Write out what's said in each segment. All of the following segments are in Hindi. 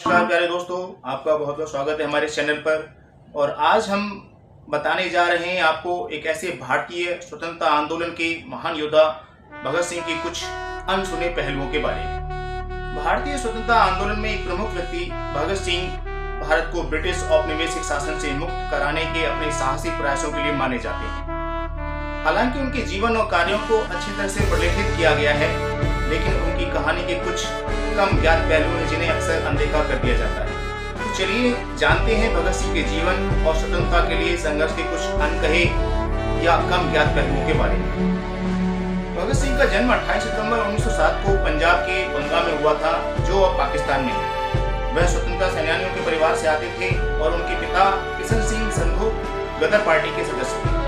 नमस्कार प्यारे दोस्तों, आपका बहुत बहुत स्वागत है हमारे चैनल पर। और आज हम बताने जा रहे हैं आपको एक ऐसे भारतीय स्वतंत्रता आंदोलन के महान योद्धा भगत सिंह के कुछ अनसुने पहलुओं के बारे में। भारतीय स्वतंत्रता आंदोलन में एक प्रमुख व्यक्ति भगत सिंह भारत को ब्रिटिश औपनिवेशिक शासन से मुक्त कराने के अपने साहसी प्रयासों के लिए माने जाते हैं। हालांकि उनके जीवन और कार्यों को अच्छी तरह से प्रलेखित किया गया है, लेकिन उनकी कहानी के कुछ कम ज्ञात पहलू हैं जिन्हें अक्सर अनदेखा कर दिया जाता है। तो चलिए जानते हैं भगत सिंह के जीवन और स्वतंत्रता के लिए संघर्ष के कुछ अनकहे या कम ज्ञात पहलुओं के बारे में। भगत सिंह का जन्म 28 सितंबर 1907 को पंजाब के बंगा में हुआ था, जो अब पाकिस्तान में है। वह स्वतंत्रता सेनानियों के परिवार से आते थे और उनके पिता किशन सिंह संधू गदर पार्टी के सदस्य थे।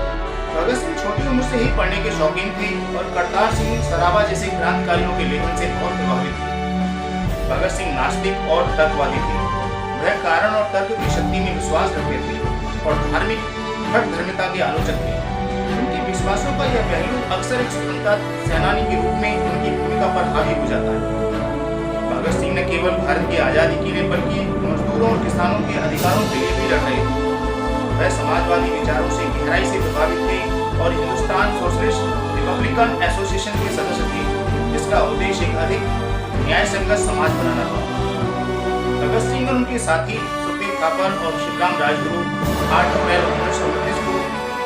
भगत सिंह छोटी उम्र से ही पढ़ने के शौकीन थे और करतार सिंह सराबा जैसे क्रांतिकारियों के लेखन से बहुत प्रभावित थे। भगत सिंह नास्तिक और तर्कवादी थे। वह कारण और तर्क की शक्ति में विश्वास रखते थे और धार्मिक हठधर्मिता के आलोचक थे। उनके विश्वासों का यह पहलू अक्सर एक स्वतंत्रता सेनानी के रूप में उनकी भूमिका पर हावी हो जाता है। भगत सिंह न केवल भारत की आजादी के लिए बल्कि मजदूरों और किसानों के अधिकारों के लिए भी लड़ रहे थे। वह समाजवादी विचारों से गहराई से प्रभावित थे और हिंदुस्तान सोशलिस्ट रिपब्लिकन एसोसिएशन के सदस्य थे, जिसका उद्देश्य एक अधिक न्याय संगत समाज बनाना था। भगत सिंह और उनके साथी सुखदेव थापर और शिवराम राजगुरु 8 अप्रैल 1929 को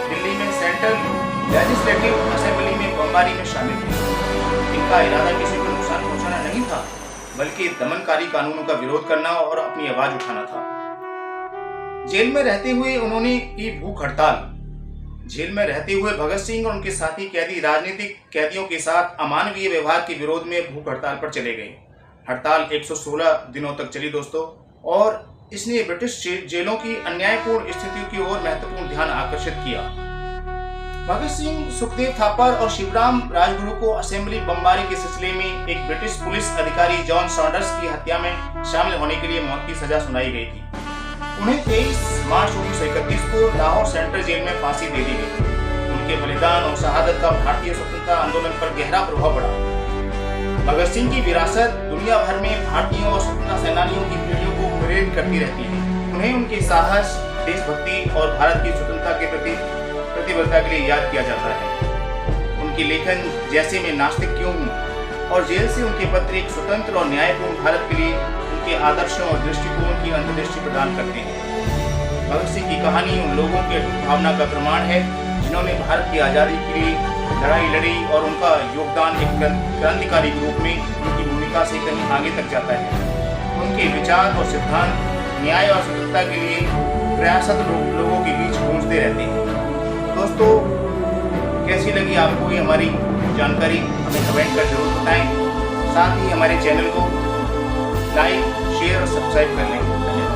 दिल्ली में सेंट्रल लेजिस्लेटिव असेंबली में बमबारी में शामिल थे। इनका इरादा किसी को नुकसान पहुंचाना नहीं था, बल्कि दमनकारी कानूनों का विरोध करना और अपनी आवाज उठाना था। जेल में रहते हुए उन्होंने की भूख हड़ताल। जेल में रहते हुए भगत सिंह और उनके साथी कैदी राजनीतिक कैदियों के साथ अमानवीय व्यवहार के विरोध में भूख हड़ताल पर चले गए। हड़ताल 116 दिनों तक चली दोस्तों, और इसने ब्रिटिश जेलों की अन्यायपूर्ण स्थितियों की ओर महत्वपूर्ण ध्यान आकर्षित किया। भगत सिंह, सुखदेव थापर और शिवराम राजगुरु को असेंबली बमबारी के सिलसिले में एक ब्रिटिश पुलिस अधिकारी जॉन सॉन्डर्स की हत्या में शामिल होने के लिए मौत की सजा सुनाई गई थी। उन्हें 23 मार्च 1931 को लाहौर सेंट्रल जेल में फांसी दे दी गई। उनके बलिदान और शहादत का भारतीय स्वतंत्रता आंदोलन पर गहरा प्रभाव पड़ा। भगत सिंह की विरासत दुनिया भर में भारतीयों और स्वतंत्रता सेनानियों की पीढ़ियों को प्रेरित करती रहती है। उन्हें उनके साहस, देशभक्ति और भारत की स्वतंत्रता के प्रति प्रतिबद्धता के लिए याद किया जाता है। उनके लेखन जैसे मैं नास्तिक क्यों हूँ और जेल से उनके पत्र एक स्वतंत्र और न्यायपूर्ण भारत के लिए उनके आदर्शों और दृष्टिकोण की अंतर्दृष्टि प्रदान करते हैं। भगत सिंह की कहानी उन लोगों की अटूट भावना का प्रमाण है जिन्होंने भारत की आज़ादी के लिए लड़ाई लड़ी, और उनका योगदान एक क्रांतिकारी के रूप में उनकी भूमिका से कहीं आगे तक जाता है। उनके विचार और सिद्धांत न्याय और स्वतंत्रता के लिए प्रयासरत लोगों के बीच गूंजते रहते हैं। दोस्तों, कैसी लगी आपको ये हमारी जानकारी, हमें कमेंट कर जरूर बताएं। साथ ही हमारे चैनल को लाइक, शेयर और सब्सक्राइब कर लें।